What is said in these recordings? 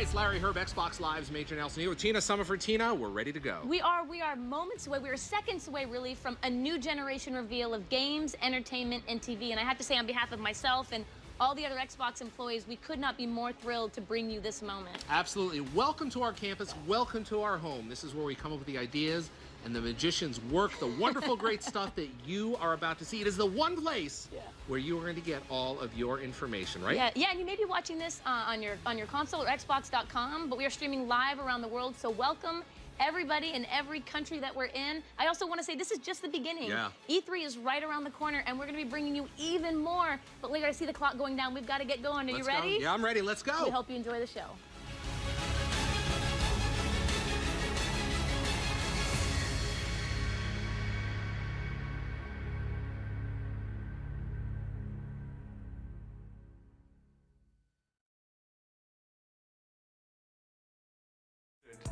it's Larry Herb, Xbox Live's Major Nelson here with Tina Summerford. Tina, we're ready to go. We are moments away. We are seconds away, really, from a new generation reveal of games, entertainment, and TV. And I have to say, on behalf of myself and all the other Xbox employees, we could not be more thrilled to bring you this moment. Absolutely. Welcome to our campus. Welcome to our home. This is where we come up with the ideas and the magicians work the wonderful, great stuff that you are about to see. It is the one place where you are going to get all of your information, right? Yeah, and you may be watching this on your console or Xbox.com, but we are streaming live around the world, so welcome everybody in every country that we're in. I also want to say this is just the beginning. Yeah. E3 is right around the corner, and we're going to be bringing you even more. But Larry, I see the clock going down. We've got to get going. Are you ready? Yeah, I'm ready. Let's go. We hope you enjoy the show.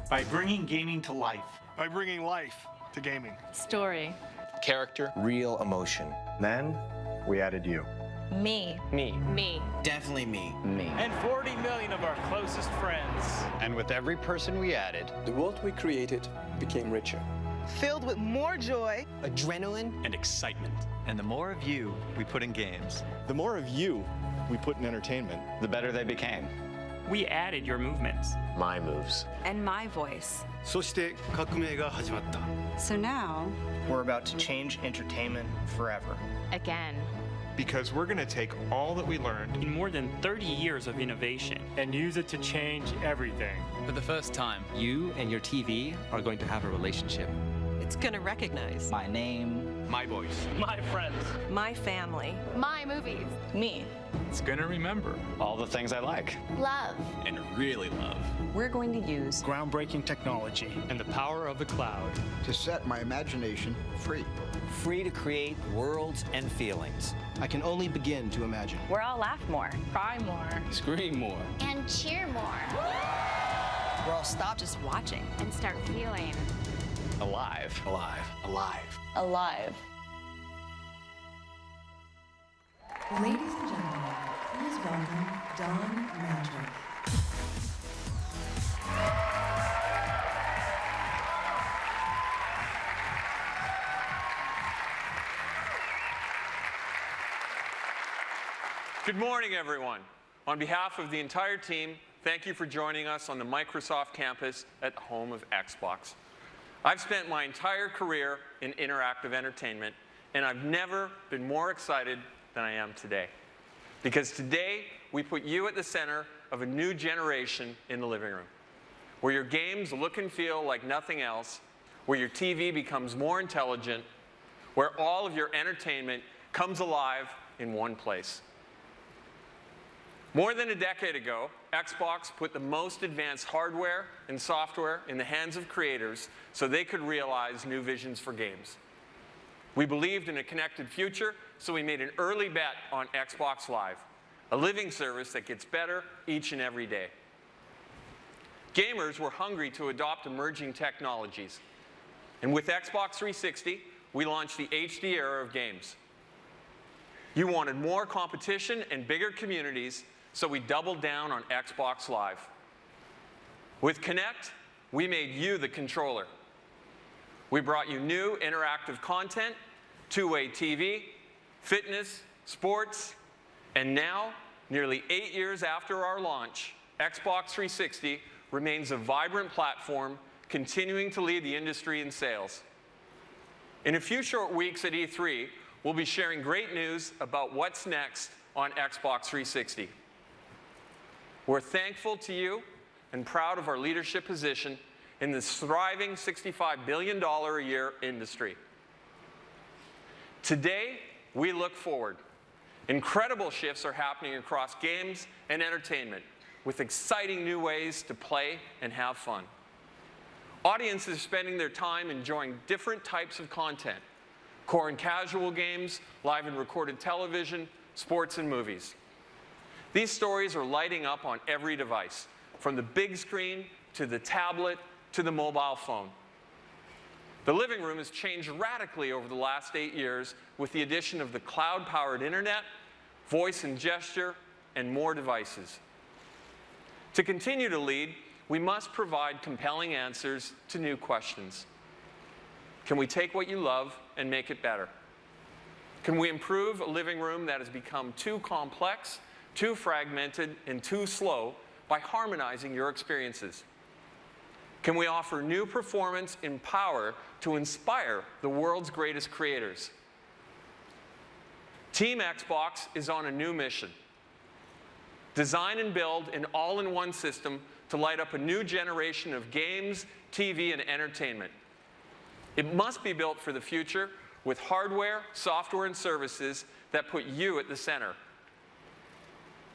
By bringing gaming to life. By bringing life to gaming. Story. Character. Real emotion. Then we added you. Me. Me. Me. Definitely me. Me. And 40 million of our closest friends. And with every person we added, The world we created became richer. Filled with more joy, Adrenaline. And excitement. And the more of you we put in games, the more of you we put in entertainment, the better they became. We added your movements. My moves. and my voice. そして革命が始まった。 So now, We're about to change entertainment forever. Again. Because we're going to take all that we learned In more than 30 years of innovation. and use it to change everything. for the first time, you and your TV are going to have a relationship. it's gonna recognize My name, My voice. My friends. my family, My movies. me. it's going to remember. All the things I like. Love. And really love. We're going to use Groundbreaking technology. And the power of the cloud. To set my imagination free. Free to create worlds and feelings. I can only begin to imagine. We'll all laugh more. Cry more. Scream more. And cheer more. We'll all stop just watching. And start feeling. Alive. Alive. Alive. Alive. Ladies and gentlemen, please welcome Don Magic. Good morning, everyone. On behalf of the entire team, thank you for joining us on the Microsoft campus at the home of Xbox. I've spent my entire career in interactive entertainment, and I've never been more excited than I am today. Because today, we put you at the center of a new generation in the living room, where your games look and feel like nothing else, where your TV becomes more intelligent, where all of your entertainment comes alive in one place. More than a decade ago, Xbox put the most advanced hardware and software in the hands of creators so they could realize new visions for games. We believed in a connected future, so we made an early bet on Xbox Live, a living service that gets better each and every day. Gamers were hungry to adopt emerging technologies. And with Xbox 360, we launched the HD era of games. You wanted more competition and bigger communities, so we doubled down on Xbox Live. With Kinect, we made you the controller. We brought you new interactive content, two-way TV, fitness, sports, and now, nearly 8 years after our launch, Xbox 360 remains a vibrant platform, continuing to lead the industry in sales. In a few short weeks at E3, we'll be sharing great news about what's next on Xbox 360. We're thankful to you and proud of our leadership position in this thriving $65 billion a year industry. Today, we look forward. Incredible shifts are happening across games and entertainment, with exciting new ways to play and have fun. Audiences are spending their time enjoying different types of content: core and casual games, live and recorded television, sports and movies. These stories are lighting up on every device, from the big screen to the tablet to the mobile phone. The living room has changed radically over the last 8 years with the addition of the cloud-powered internet, voice and gesture, and more devices. To continue to lead, we must provide compelling answers to new questions. Can we take what you love and make it better? Can we improve a living room that has become too complex, too fragmented, and too slow by harmonizing your experiences? Can we offer new performance and power to inspire the world's greatest creators? Team Xbox is on a new mission. Design and build an all-in-one system to light up a new generation of games, TV, and entertainment. It must be built for the future with hardware, software, and services that put you at the center.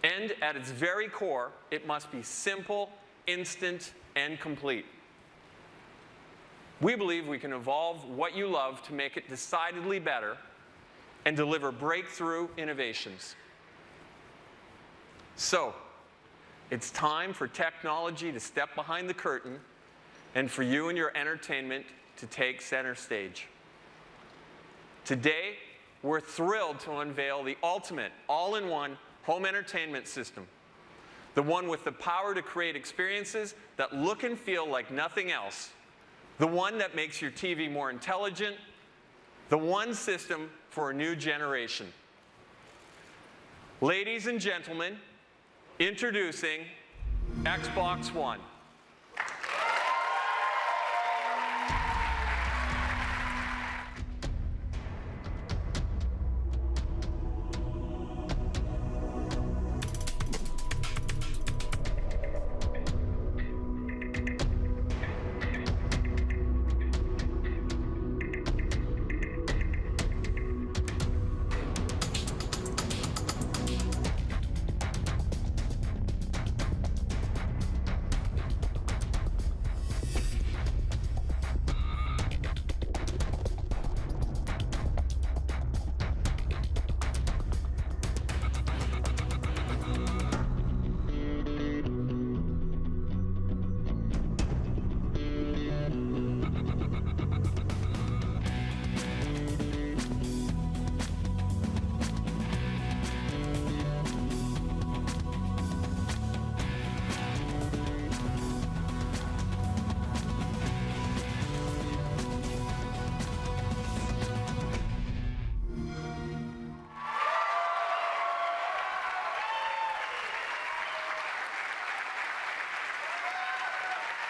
And at its very core, it must be simple, instant, and complete. We believe we can evolve what you love to make it decidedly better and deliver breakthrough innovations. So, it's time for technology to step behind the curtain and for you and your entertainment to take center stage. Today, we're thrilled to unveil the ultimate all-in-one home entertainment system, the one with the power to create experiences that look and feel like nothing else, the one that makes your TV more intelligent, the one system for a new generation. Ladies and gentlemen, introducing Xbox One.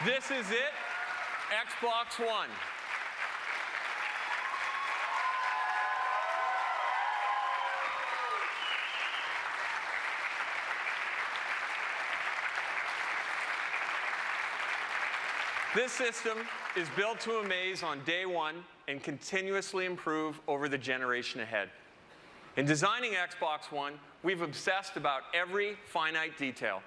This is it, Xbox One. This system is built to amaze on day one and continuously improve over the generation ahead. In designing Xbox One, we've obsessed about every finite detail.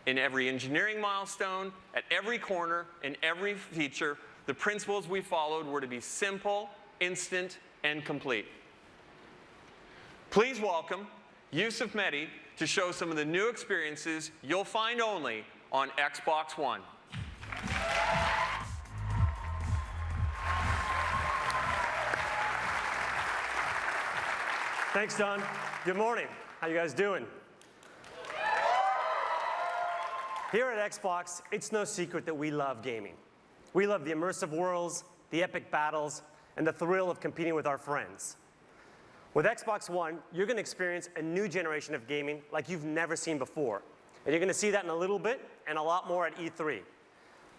In every engineering milestone, at every corner, in every feature, the principles we followed were to be simple, instant, and complete. Please welcome Yusuf Mehdi to show some of the new experiences you'll find only on Xbox One. Thanks, Don. Good morning. How you guys doing? Here at Xbox, it's no secret that we love gaming. We love the immersive worlds, the epic battles, and the thrill of competing with our friends. With Xbox One, you're going to experience a new generation of gaming like you've never seen before. And you're going to see that in a little bit and a lot more at E3.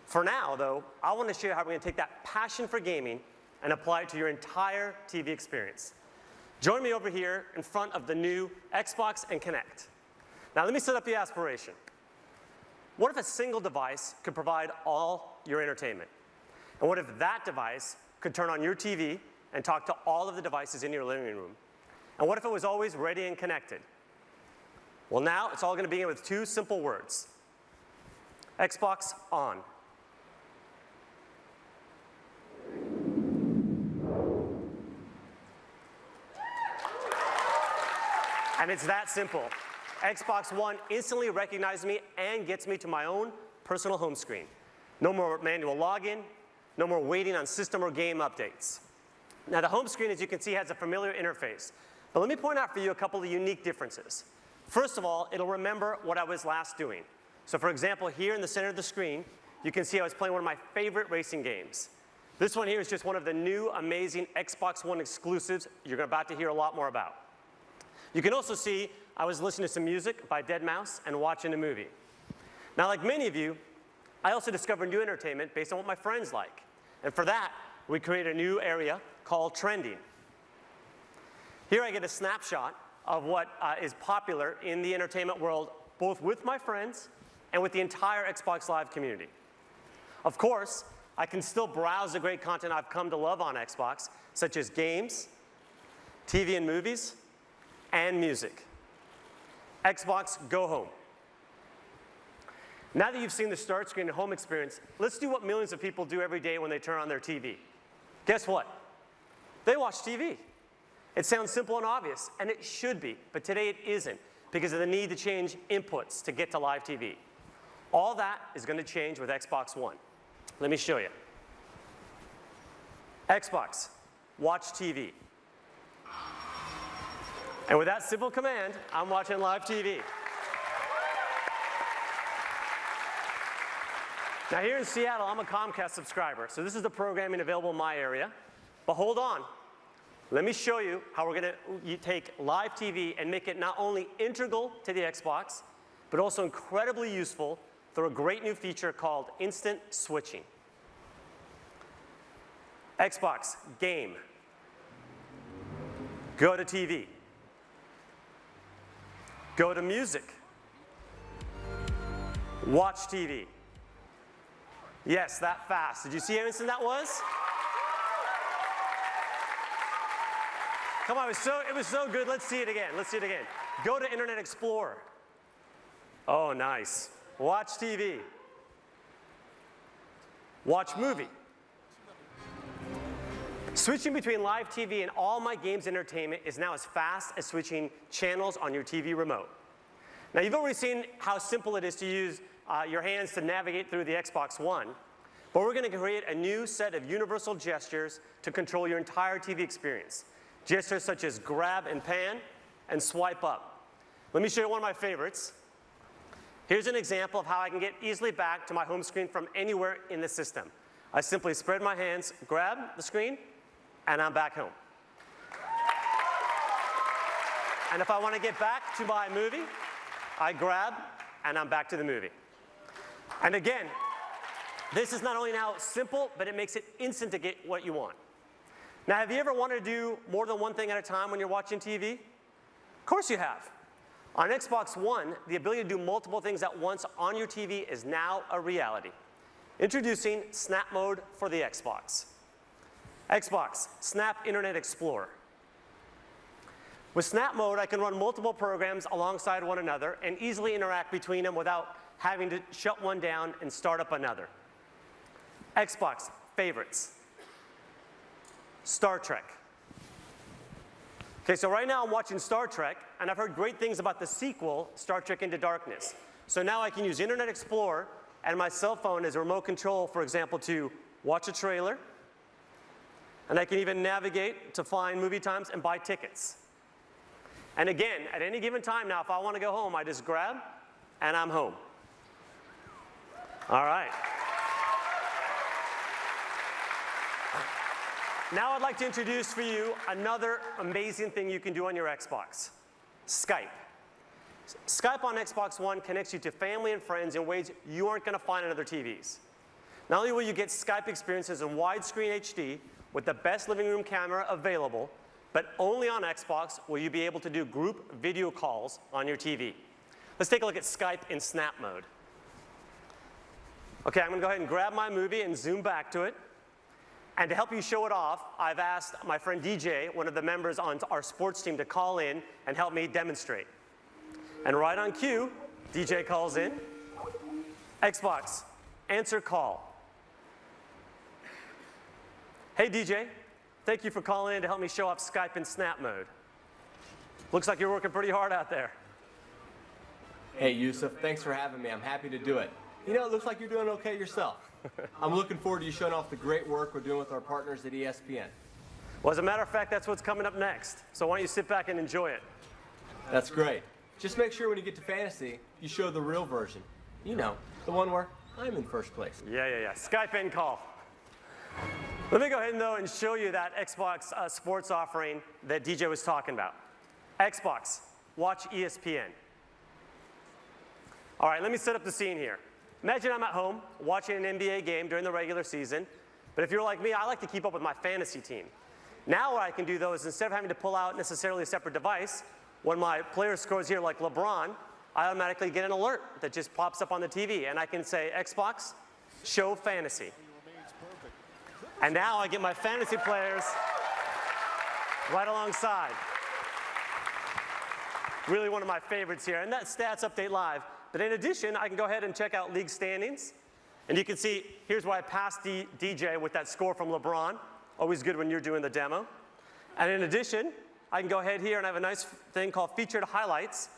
For now, though, I want to show you how we're going to take that passion for gaming and apply it to your entire TV experience. Join me over here in front of the new Xbox and Kinect. Now, let me set up the aspiration. What if a single device could provide all your entertainment? And what if that device could turn on your TV and talk to all of the devices in your living room? And what if it was always ready and connected? Well, now it's all going to begin with two simple words. Xbox on. And it's that simple. Xbox One instantly recognizes me and gets me to my own personal home screen. No more manual login, no more waiting on system or game updates. Now, the home screen, as you can see, has a familiar interface. But let me point out for you a couple of unique differences. First of all, it'll remember what I was last doing. So for example, here in the center of the screen, you can see I was playing one of my favorite racing games. This one here is just one of the new amazing Xbox One exclusives you're about to hear a lot more about. You can also see I was listening to some music by Deadmau5 and watching a movie. Now, like many of you, I also discovered new entertainment based on what my friends like. And for that, we created a new area called Trending. Here I get a snapshot of what is popular in the entertainment world, both with my friends and with the entire Xbox Live community. Of course, I can still browse the great content I've come to love on Xbox, such as games, TV and movies, and music. Xbox Go Home. Now that you've seen the start screen and home experience, let's do what millions of people do every day when they turn on their TV. Guess what? They watch TV. It sounds simple and obvious, and it should be, but today it isn't because of the need to change inputs to get to live TV. All that is going to change with Xbox One. Let me show you. Xbox, watch TV. And with that simple command, I'm watching live TV. Now here in Seattle, I'm a Comcast subscriber, so this is the programming available in my area. But hold on. Let me show you how we're going to take live TV and make it not only integral to the Xbox, but also incredibly useful through a great new feature called Instant Switching. Xbox, game. Go to TV. Go to music. Watch TV. Yes, that fast. Did you see how instant that was? Come on, it was so good. Let's see it again. Let's see it again. Go to Internet Explorer. Oh, nice. Watch TV. Watch movie. Switching between live TV and all my games entertainment is now as fast as switching channels on your TV remote. Now, you've already seen how simple it is to use your hands to navigate through the Xbox One, but we're going to create a new set of universal gestures to control your entire TV experience. Gestures such as grab and pan and swipe up. Let me show you one of my favorites. Here's an example of how I can get easily back to my home screen from anywhere in the system. I simply spread my hands, grab the screen, and I'm back home. And if I want to get back to my movie, I grab, and I'm back to the movie. And again, this is not only now simple, but it makes it instant to get what you want. Now, have you ever wanted to do more than one thing at a time when you're watching TV? Of course you have. On Xbox One, the ability to do multiple things at once on your TV is now a reality. Introducing Snap Mode for the Xbox. Xbox, Snap Internet Explorer. With Snap Mode, I can run multiple programs alongside one another and easily interact between them without having to shut one down and start up another. Xbox, Favorites. Star Trek. Okay, so right now I'm watching Star Trek, and I've heard great things about the sequel, Star Trek Into Darkness. So now I can use Internet Explorer and my cell phone as a remote control, for example, to watch a trailer, and I can even navigate to find movie times and buy tickets. And again, at any given time now, if I want to go home, I just grab, and I'm home. All right. Now I'd like to introduce for you another amazing thing you can do on your Xbox, Skype. Skype on Xbox One connects you to family and friends in ways you aren't going to find on other TVs. Not only will you get Skype experiences in widescreen HD with the best living room camera available, but only on Xbox will you be able to do group video calls on your TV. Let's take a look at Skype in Snap Mode. Okay, I'm going to go ahead and grab my movie and zoom back to it. And to help you show it off, I've asked my friend DJ, one of the members on our sports team, to call in and help me demonstrate. And right on cue, DJ calls in. Xbox, answer call. Hey DJ, thank you for calling in to help me show off Skype in Snap Mode. Looks like you're working pretty hard out there. Hey Yusuf, thanks for having me. I'm happy to do it. You know, it looks like you're doing okay yourself. I'm looking forward to you showing off the great work we're doing with our partners at ESPN. Well, as a matter of fact, that's what's coming up next. So why don't you sit back and enjoy it? That's great. Just make sure when you get to fantasy, you show the real version. You know, the one where I'm in first place. Yeah. Skype in call. Let me go ahead, though, and show you that Xbox sports offering that DJ was talking about. Xbox, watch ESPN. All right, let me set up the scene here. Imagine I'm at home watching an NBA game during the regular season, but if you're like me, I like to keep up with my fantasy team. Now what I can do, though, is instead of having to pull out necessarily a separate device, when my player scores here like LeBron, I automatically get an alert that just pops up on the TV, and I can say, Xbox, show fantasy. And now I get my fantasy players right alongside. Really one of my favorites here. And that's Stats Update Live. But in addition, I can go ahead and check out league standings. And you can see, here's where I passed DJ with that score from LeBron. Always good when you're doing the demo. And in addition, I can go ahead here and I have a nice thing called Featured Highlights.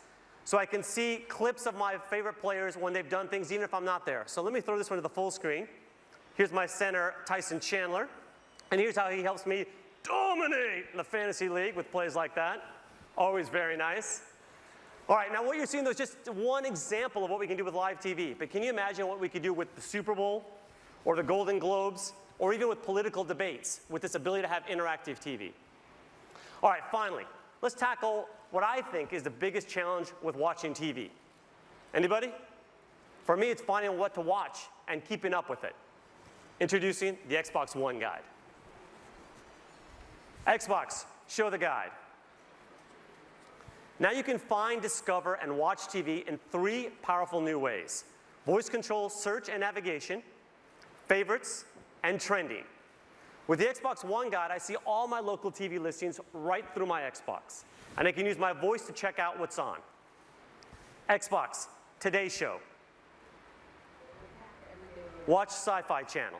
So I can see clips of my favorite players when they've done things, even if I'm not there. So let me throw this one to the full screen. Here's my center, Tyson Chandler. And here's how he helps me dominate the fantasy league with plays like that. Always very nice. All right, now what you're seeing, though, is just one example of what we can do with live TV. But can you imagine what we could do with the Super Bowl or the Golden Globes or even with political debates with this ability to have interactive TV? All right, finally, let's tackle what I think is the biggest challenge with watching TV. Anybody? For me, it's finding what to watch and keeping up with it. Introducing the Xbox One Guide. Xbox, show the guide. Now you can find, discover, and watch TV in 3 powerful new ways. Voice control, search, and navigation, favorites, and trending. With the Xbox One Guide, I see all my local TV listings right through my Xbox. And I can use my voice to check out what's on. Xbox, Today Show. Watch Sci-Fi Channel.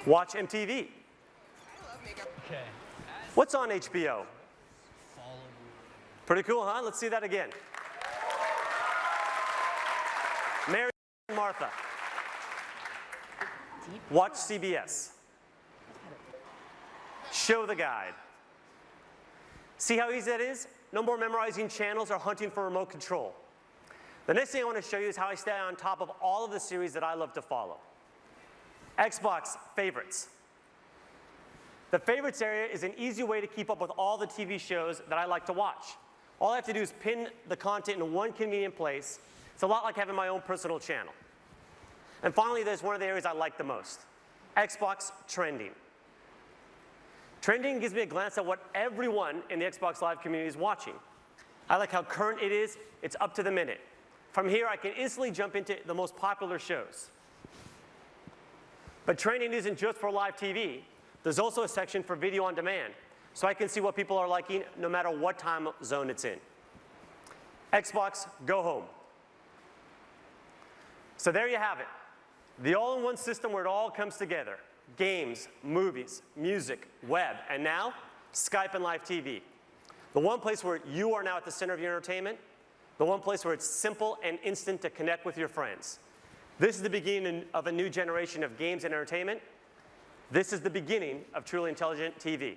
Watch MTV. What's on HBO? Pretty cool, huh? Let's see that again. Mary and Martha. Watch CBS. Show the guide. See how easy that is? No more memorizing channels or hunting for remote control. The next thing I want to show you is how I stay on top of all of the series that I love to follow. Xbox Favorites. The Favorites area is an easy way to keep up with all the TV shows that I like to watch. All I have to do is pin the content in one convenient place. It's a lot like having my own personal channel. And finally, there's one of the areas I like the most. Xbox Trending. Trending gives me a glance at what everyone in the Xbox Live community is watching. I like how current it is. It's up to the minute. From here, I can instantly jump into the most popular shows. But trending isn't just for live TV. There's also a section for video on demand, so I can see what people are liking no matter what time zone it's in. Xbox Go Home. So there you have it. The all-in-one system where it all comes together. Games, movies, music, web, and now, Skype and live TV. The one place where you are now at the center of your entertainment. The one place where it's simple and instant to connect with your friends. This is the beginning of a new generation of games and entertainment. This is the beginning of truly intelligent TV.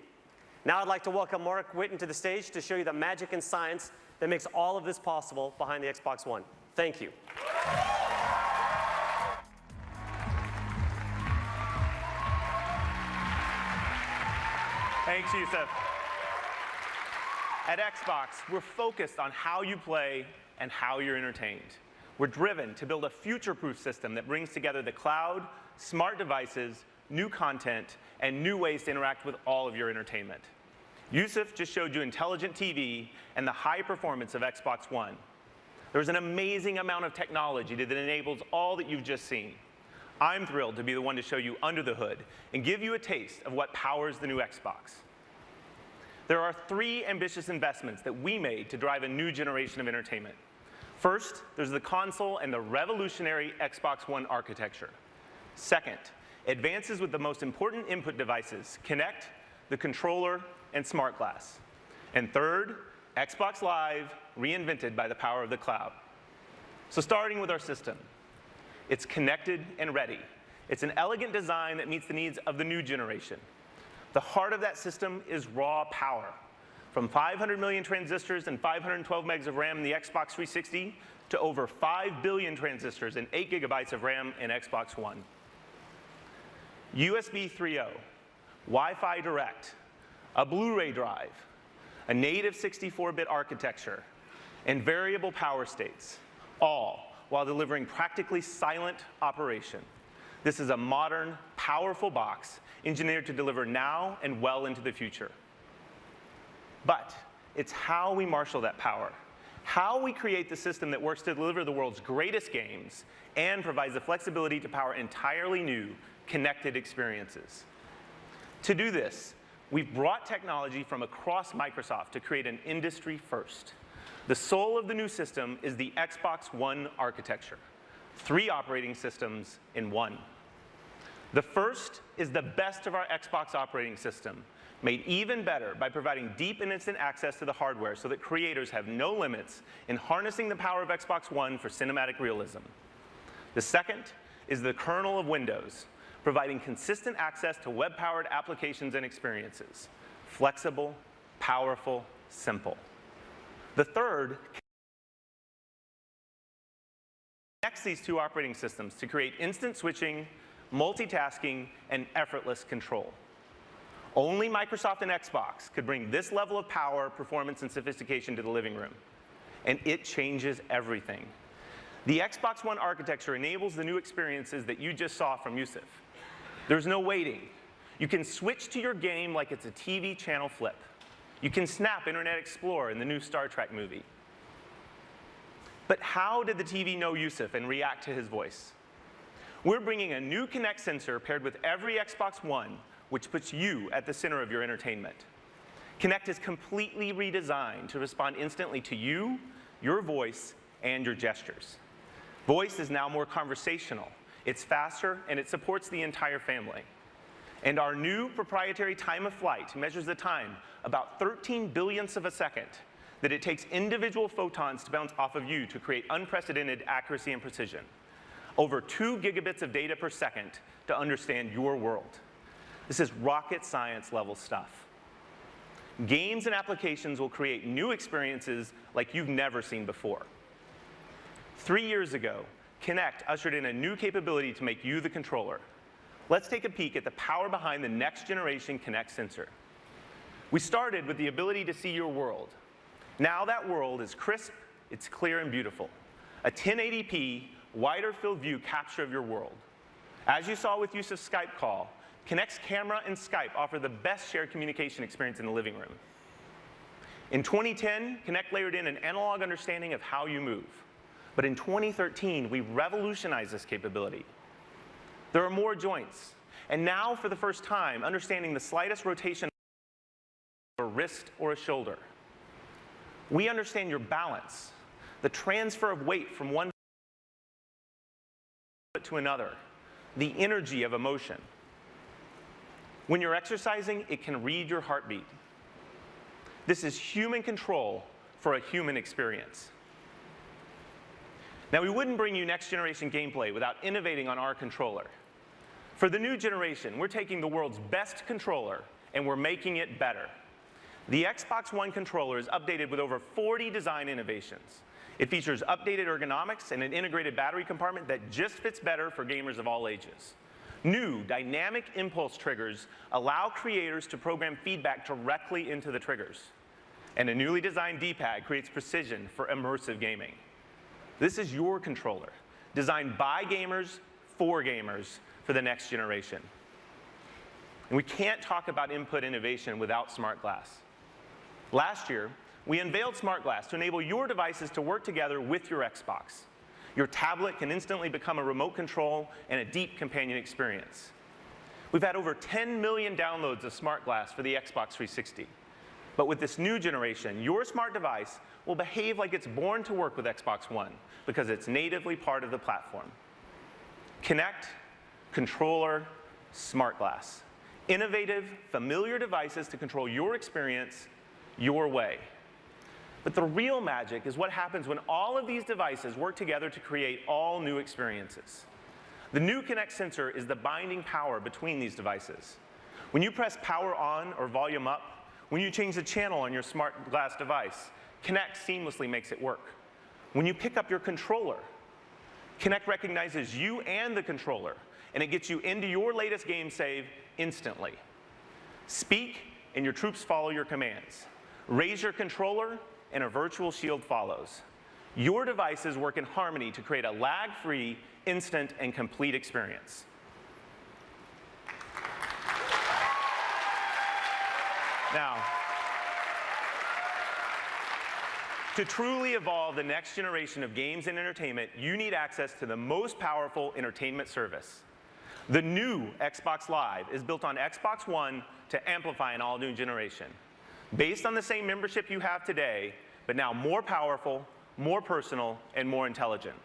Now I'd like to welcome Mark Whitten to the stage to show you the magic and science that makes all of this possible behind the Xbox One. Thank you. Thanks, Yusuf. At Xbox, we're focused on how you play and how you're entertained. We're driven to build a future-proof system that brings together the cloud, smart devices, new content, and new ways to interact with all of your entertainment. Yusuf just showed you intelligent TV and the high performance of Xbox One. There's an amazing amount of technology that enables all that you've just seen. I'm thrilled to be the one to show you under the hood and give you a taste of what powers the new Xbox. There are 3 ambitious investments that we made to drive a new generation of entertainment. First, there's the console and the revolutionary Xbox One architecture. Second, advances with the most important input devices, Kinect, the controller, and Smart Glass. And third, Xbox Live, reinvented by the power of the cloud. So starting with our system. It's connected and ready. It's an elegant design that meets the needs of the new generation. The heart of that system is raw power. From 500 million transistors and 512 megs of RAM in the Xbox 360 to over 5 billion transistors and 8 gigabytes of RAM in Xbox One. USB 3.0, Wi-Fi Direct, a Blu-ray drive, a native 64-bit architecture, and variable power states, all while delivering practically silent operation. This is a modern, powerful box engineered to deliver now and well into the future. But it's how we marshal that power, how we create the system that works to deliver the world's greatest games and provides the flexibility to power entirely new, connected experiences. To do this, we've brought technology from across Microsoft to create an industry first. The soul of the new system is the Xbox One architecture, 3 operating systems in one. The first is the best of our Xbox operating system, made even better by providing deep and instant access to the hardware so that creators have no limits in harnessing the power of Xbox One for cinematic realism. The second is the kernel of Windows, providing consistent access to web-powered applications and experiences. Flexible, powerful, simple. The third connects these 2 operating systems to create instant switching, multitasking, and effortless control. Only Microsoft and Xbox could bring this level of power, performance, and sophistication to the living room. And it changes everything. The Xbox One architecture enables the new experiences that you just saw from Yusuf. There's no waiting. You can switch to your game like it's a TV channel flip. You can snap Internet Explorer in the new Star Trek movie. But how did the TV know Yusuf and react to his voice? We're bringing a new Kinect sensor paired with every Xbox One, which puts you at the center of your entertainment. Kinect is completely redesigned to respond instantly to you, your voice, and your gestures. Voice is now more conversational. It's faster, and it supports the entire family. And our new proprietary time of flight measures the time about 13 billionths of a second that it takes individual photons to bounce off of you to create unprecedented accuracy and precision. Over 2 gigabits of data per second to understand your world. This is rocket science level stuff. Games and applications will create new experiences like you've never seen before. 3 years ago, Kinect ushered in a new capability to make you the controller. Let's take a peek at the power behind the next generation Kinect sensor. We started with the ability to see your world. Now that world is crisp, it's clear and beautiful. A 1080p, wider field view capture of your world. As you saw with Yusuf's Skype call, Kinect's camera and Skype offer the best shared communication experience in the living room. In 2010, Kinect layered in an analog understanding of how you move. But in 2013, we revolutionized this capability. There are more joints. And now, for the first time, understanding the slightest rotation of a wrist or a shoulder. We understand your balance, the transfer of weight from one foot to another, the energy of emotion. When you're exercising, it can read your heartbeat. This is human control for a human experience. Now, we wouldn't bring you next-generation gameplay without innovating on our controller. For the new generation, we're taking the world's best controller, and we're making it better. The Xbox One controller is updated with over 40 design innovations. It features updated ergonomics and an integrated battery compartment that just fits better for gamers of all ages. New dynamic impulse triggers allow creators to program feedback directly into the triggers. And a newly designed D-pad creates precision for immersive gaming. This is your controller, designed by gamers for gamers for the next generation. And we can't talk about input innovation without Smart Glass. Last year, we unveiled Smart Glass to enable your devices to work together with your Xbox. Your tablet can instantly become a remote control and a deep companion experience. We've had over 10 million downloads of Smart Glass for the Xbox 360. But with this new generation, your smart device will behave like it's born to work with Xbox One because it's natively part of the platform. Kinect, controller, Smart Glass. Innovative, familiar devices to control your experience your way. But the real magic is what happens when all of these devices work together to create all new experiences. The new Kinect sensor is the binding power between these devices. When you press power on or volume up, when you change the channel on your Smart Glass device, Kinect seamlessly makes it work. When you pick up your controller, Kinect recognizes you and the controller, and it gets you into your latest game save instantly. Speak, and your troops follow your commands. Raise your controller, and a virtual shield follows. Your devices work in harmony to create a lag-free, instant, and complete experience. Now, to truly evolve the next generation of games and entertainment, you need access to the most powerful entertainment service. The new Xbox Live is built on Xbox One to amplify an all-new generation. Based on the same membership you have today, but now more powerful, more personal, and more intelligent.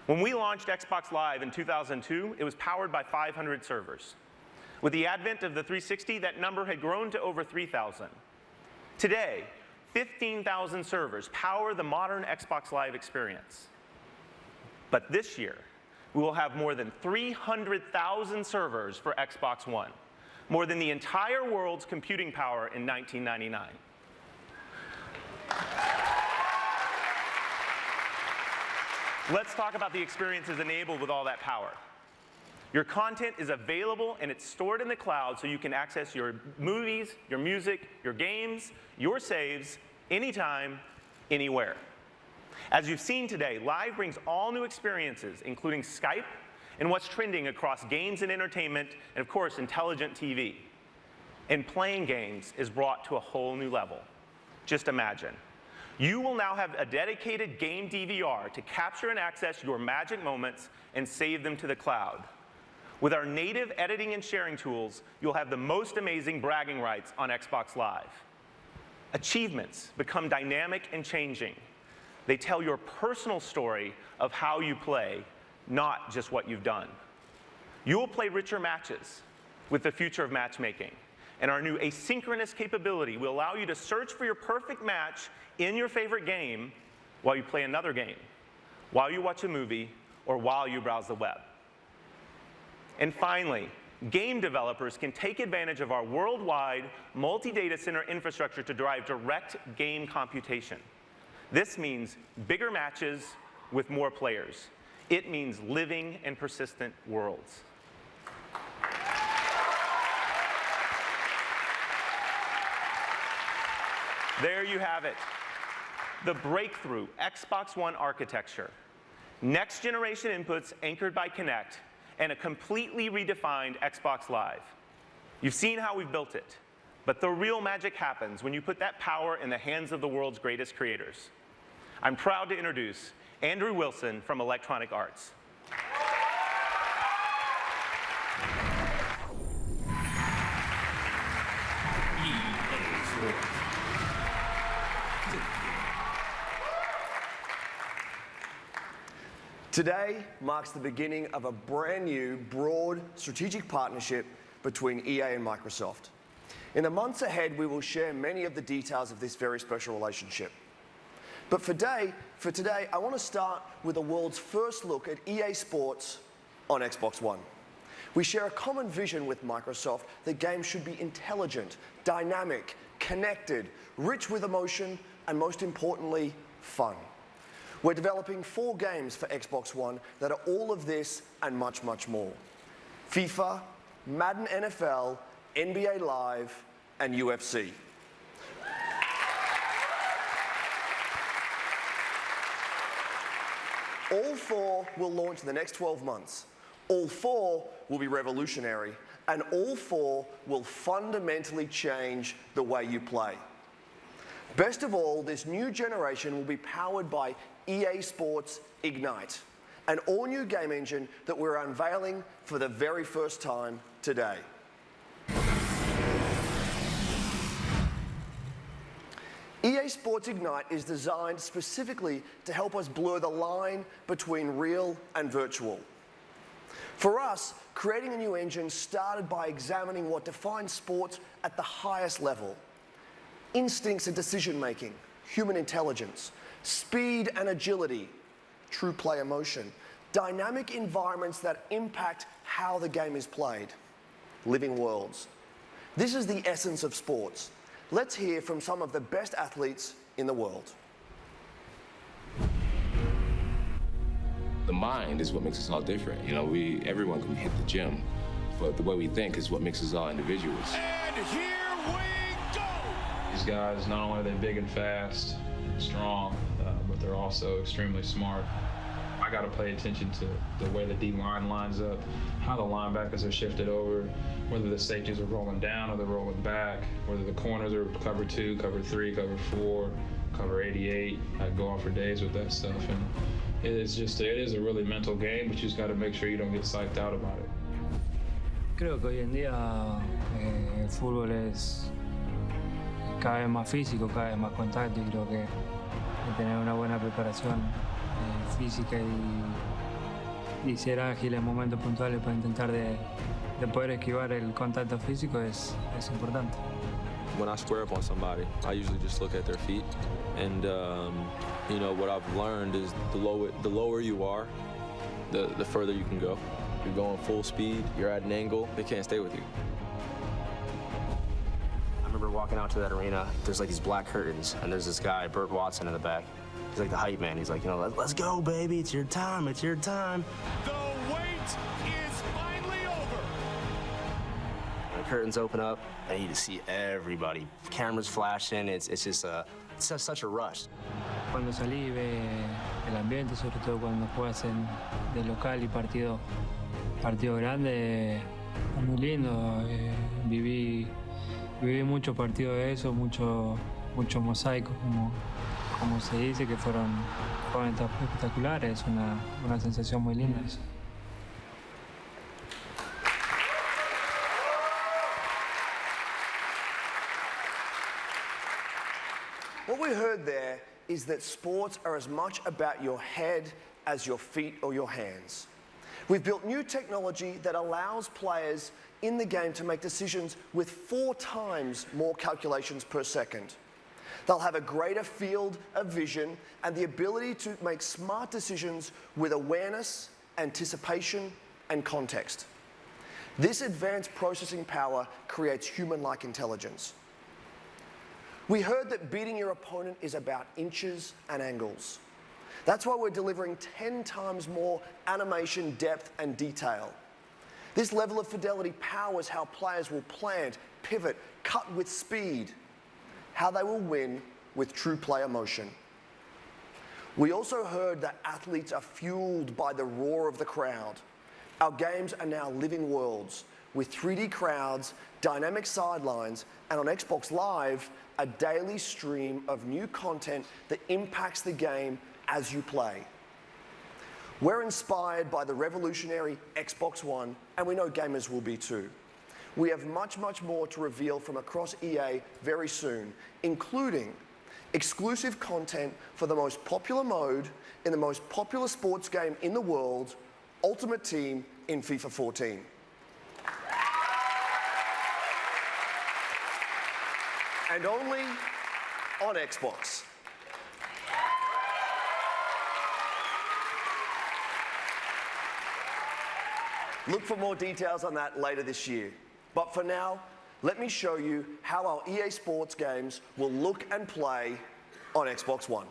When we launched Xbox Live in 2002, it was powered by 500 servers. With the advent of the 360, that number had grown to over 3,000. Today, 15,000 servers power the modern Xbox Live experience. But this year, we will have more than 300,000 servers for Xbox One, more than the entire world's computing power in 1999. Let's talk about the experiences enabled with all that power. Your content is available and it's stored in the cloud so you can access your movies, your music, your games, your saves, anytime, anywhere. As you've seen today, Live brings all new experiences, including Skype and what's trending across games and entertainment, and of course, intelligent TV. And playing games is brought to a whole new level. Just imagine. You will now have a dedicated game DVR to capture and access your magic moments and save them to the cloud. With our native editing and sharing tools, you'll have the most amazing bragging rights on Xbox Live. Achievements become dynamic and changing. They tell your personal story of how you play, not just what you've done. You will play richer matches with the future of matchmaking. And our new asynchronous capability will allow you to search for your perfect match in your favorite game while you play another game, while you watch a movie, or while you browse the web. And finally, game developers can take advantage of our worldwide multi-data center infrastructure to drive direct game computation. This means bigger matches with more players. It means living and persistent worlds. There you have it. The breakthrough Xbox One architecture. Next generation inputs anchored by Kinect, and a completely redefined Xbox Live. You've seen how we've built it, but the real magic happens when you put that power in the hands of the world's greatest creators. I'm proud to introduce Andrew Wilson from Electronic Arts. Today marks the beginning of a brand new, broad, strategic partnership between EA and Microsoft. In the months ahead, we will share many of the details of this very special relationship. But for today, I want to start with the world's first look at EA Sports on Xbox One. We share a common vision with Microsoft that games should be intelligent, dynamic, connected, rich with emotion, and most importantly, fun. We're developing 4 games for Xbox One that are all of this and much, much more. FIFA, Madden NFL, NBA Live, and UFC. All 4 will launch in the next 12 months. All 4 will be revolutionary, and all 4 will fundamentally change the way you play. Best of all, this new generation will be powered by EA Sports Ignite, an all-new game engine that we're unveiling for the very first time today. EA Sports Ignite is designed specifically to help us blur the line between real and virtual. For us, creating a new engine started by examining what defines sports at the highest level. Instincts and decision-making, human intelligence, speed and agility, true play emotion, dynamic environments that impact how the game is played, living worlds. This is the essence of sports. Let's hear from some of the best athletes in the world. The mind is what makes us all different. You know, everyone can hit the gym, but the way we think is what makes us all individuals. And here we go! These guys, not only are they big and fast, strong, but they're also extremely smart. I got to pay attention to the way the D-line lines up, how the linebackers are shifted over, whether the safeties are rolling down or they're rolling back, whether the corners are cover 2, cover 3, cover 4, cover 88. I go on for days with that stuff, and it is a really mental game, but you just got to make sure you don't get psyched out about it. Creo que hoy en día el fútbol es cada vez más físico, cada vez más contacto, y creo que tener una buena preparación física y ser ágil en momentos puntuales para intentar de poder esquivar el contacto físico es importante. When I square up on somebody, I usually just look at their feet, and you know, what I've learned is the lower you are, the further you can go. You're going full speed, you're at an angle, they can't stay with you. I remember walking out to that arena, there's like these black curtains, and there's this guy, Bert Watson, in the back. He's like the hype man. He's like, you know, let's go, baby. It's your time. It's your time. The wait is finally over. The curtains open up, and you just see everybody. Cameras flashing. It's just such a rush. Cuando salí ve el ambiente, sobre todo cuando juegas de local y partido grande, es muy lindo. Viví muchos partidos de eso, mucho mosaico, como se dice, que fueron espectaculares. Es una sensación muy linda eso. What we heard there is that sports are as much about your head as your feet or your hands. We've built new technology that allows players in the game to make decisions with 4 times more calculations per second. They'll have a greater field of vision and the ability to make smart decisions with awareness, anticipation, and context. This advanced processing power creates human-like intelligence. We heard that beating your opponent is about inches and angles. That's why we're delivering 10 times more animation, depth, and detail. This level of fidelity powers how players will plant, pivot, cut with speed, how they will win with true player motion. We also heard that athletes are fueled by the roar of the crowd. Our games are now living worlds with 3D crowds, dynamic sidelines, and on Xbox Live, a daily stream of new content that impacts the game as you play. We're inspired by the revolutionary Xbox One, and we know gamers will be too. We have much, much more to reveal from across EA very soon, including exclusive content for the most popular mode in the most popular sports game in the world, Ultimate Team in FIFA 14. And only on Xbox. Look for more details on that later this year. But for now, let me show you how our EA Sports games will look and play on Xbox One.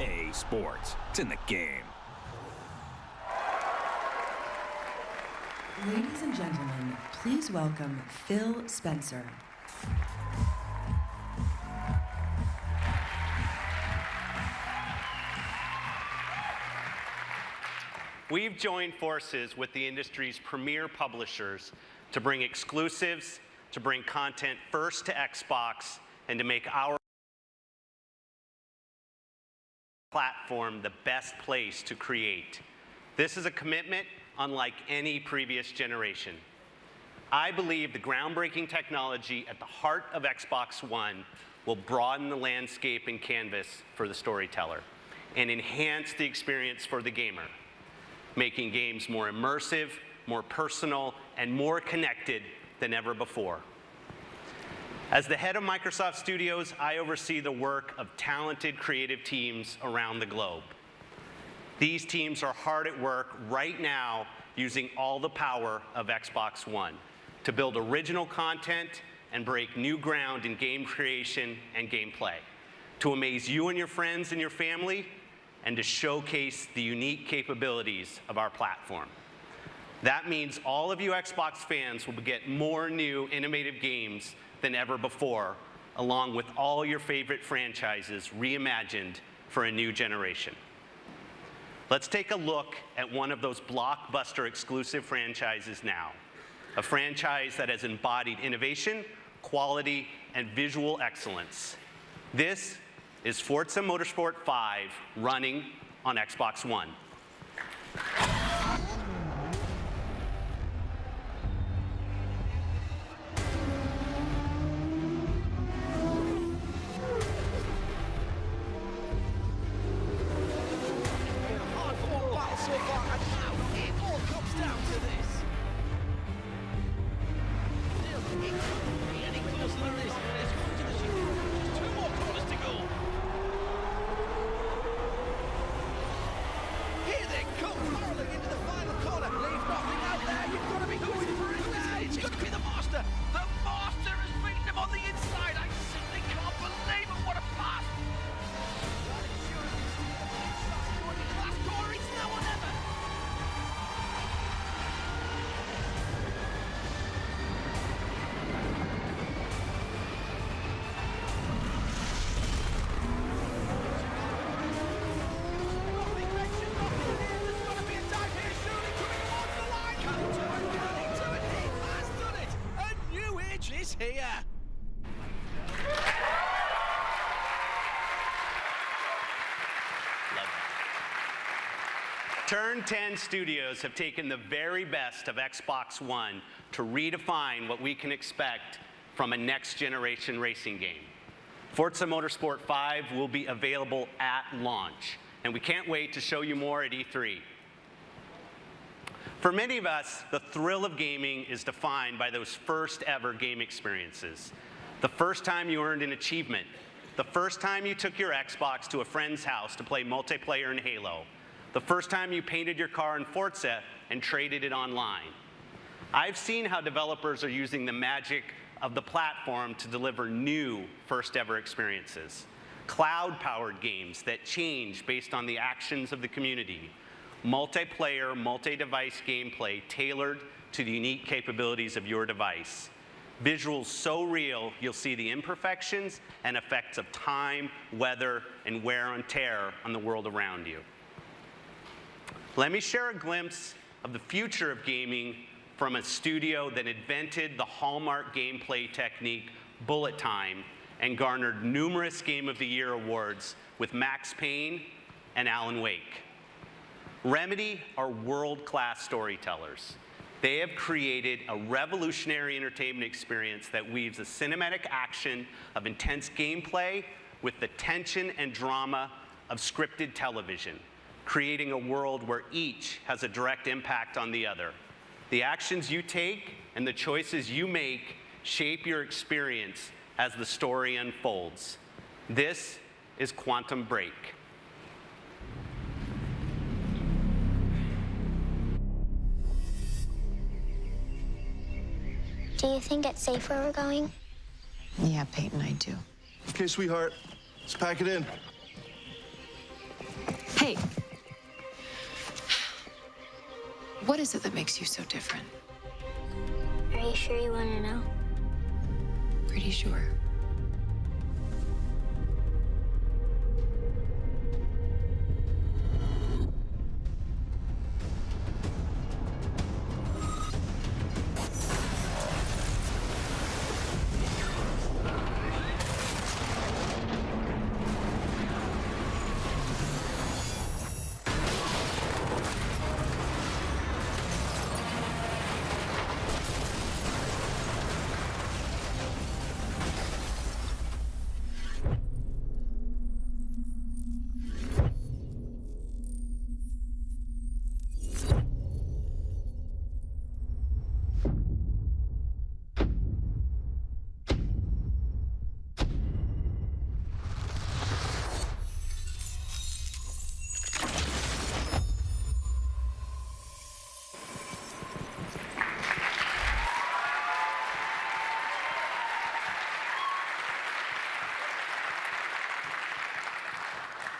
EA Sports. It's in the game. Ladies and gentlemen, please welcome Phil Spencer. We've joined forces with the industry's premier publishers to bring exclusives, to bring content first to Xbox, and to make our platform the best place to create. This is a commitment unlike any previous generation. I believe the groundbreaking technology at the heart of Xbox One will broaden the landscape and canvas for the storyteller and enhance the experience for the gamer, making games more immersive, more personal, and more connected than ever before. As the head of Microsoft Studios, I oversee the work of talented creative teams around the globe. These teams are hard at work right now using all the power of Xbox One to build original content and break new ground in game creation and gameplay, to amaze you and your friends and your family, and to showcase the unique capabilities of our platform. That means all of you Xbox fans will get more new, innovative games than ever before, along with all your favorite franchises reimagined for a new generation. Let's take a look at one of those blockbuster exclusive franchises now, a franchise that has embodied innovation, quality, and visual excellence. This is Forza Motorsport 5 running on Xbox One. Is here. Turn 10 Studios have taken the very best of Xbox One to redefine what we can expect from a next-generation racing game. Forza Motorsport 5 will be available at launch, and we can't wait to show you more at E3. For many of us, the thrill of gaming is defined by those first-ever game experiences. The first time you earned an achievement, the first time you took your Xbox to a friend's house to play multiplayer in Halo, the first time you painted your car in Forza and traded it online. I've seen how developers are using the magic of the platform to deliver new first-ever experiences. Cloud-powered games that change based on the actions of the community. Multiplayer, multi-device gameplay tailored to the unique capabilities of your device. Visuals so real, you'll see the imperfections and effects of time, weather, and wear and tear on the world around you. Let me share a glimpse of the future of gaming from a studio that invented the hallmark gameplay technique, bullet time, and garnered numerous Game of the Year awards with Max Payne and Alan Wake. Remedy are world-class storytellers. They have created a revolutionary entertainment experience that weaves the cinematic action of intense gameplay with the tension and drama of scripted television, creating a world where each has a direct impact on the other. The actions you take and the choices you make shape your experience as the story unfolds. This is Quantum Break. Do you think it's safe where we're going? Yeah, Peyton, I do. Okay, sweetheart, let's pack it in. Hey, what is it that makes you so different? Are you sure you want to know? Pretty sure.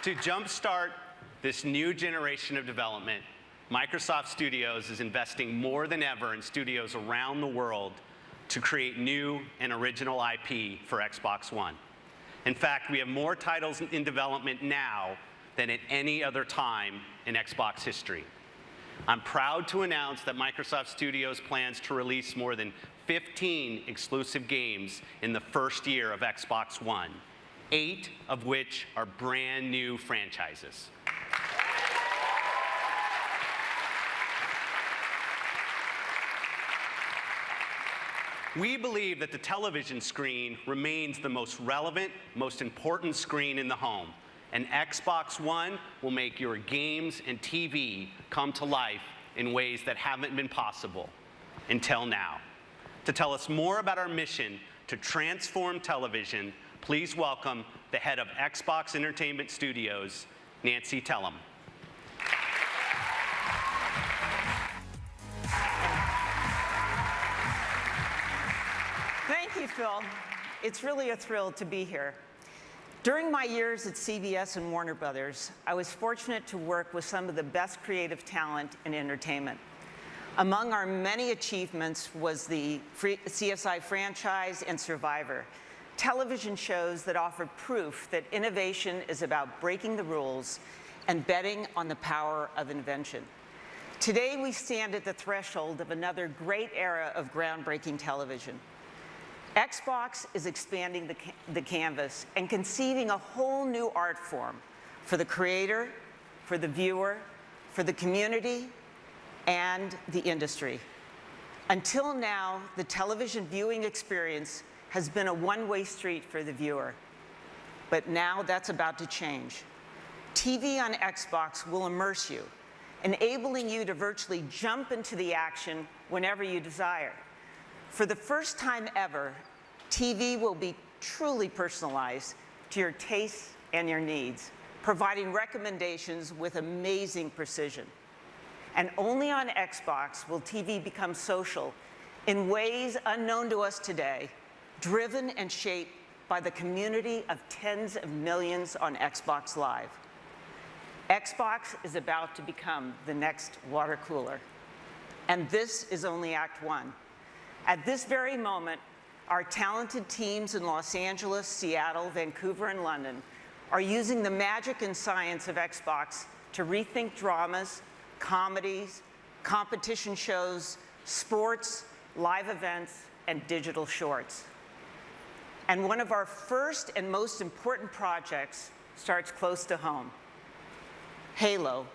To jumpstart this new generation of development, Microsoft Studios is investing more than ever in studios around the world to create new and original IP for Xbox One. In fact, we have more titles in development now than at any other time in Xbox history. I'm proud to announce that Microsoft Studios plans to release more than 15 exclusive games in the first year of Xbox One, 8 of which are brand new franchises. We believe that the television screen remains the most relevant, most important screen in the home, and Xbox One will make your games and TV come to life in ways that haven't been possible until now. To tell us more about our mission to transform television, please welcome the head of Xbox Entertainment Studios, Nancy Tellem. Thank you, Phil. It's really a thrill to be here. During my years at CBS and Warner Brothers, I was fortunate to work with some of the best creative talent in entertainment. Among our many achievements was the CSI franchise and Survivor, television shows that offer proof that innovation is about breaking the rules and betting on the power of invention. Today, we stand at the threshold of another great era of groundbreaking television. Xbox is expanding the canvas and conceiving a whole new art form for the creator, for the viewer, for the community, and the industry. Until now, the television viewing experience has been a one-way street for the viewer. But now that's about to change. TV on Xbox will immerse you, enabling you to virtually jump into the action whenever you desire. For the first time ever, TV will be truly personalized to your tastes and your needs, providing recommendations with amazing precision. And only on Xbox will TV become social in ways unknown to us today, driven and shaped by the community of tens of millions on Xbox Live. Xbox is about to become the next water cooler. And this is only Act 1. At this very moment, our talented teams in Los Angeles, Seattle, Vancouver, and London are using the magic and science of Xbox to rethink dramas, comedies, competition shows, sports, live events, and digital shorts. And one of our first and most important projects starts close to home. Halo,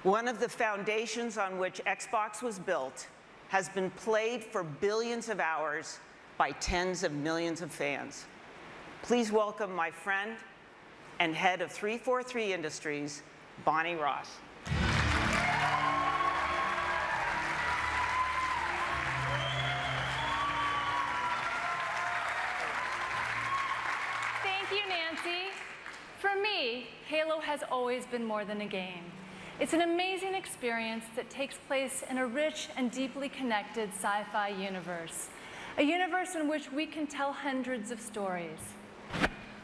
one of the foundations on which Xbox was built, has been played for billions of hours by tens of millions of fans. Please welcome my friend and head of 343 Industries, Bonnie Ross. Thank you, Nancy. For me, Halo has always been more than a game. It's an amazing experience that takes place in a rich and deeply connected sci-fi universe, a universe in which we can tell hundreds of stories.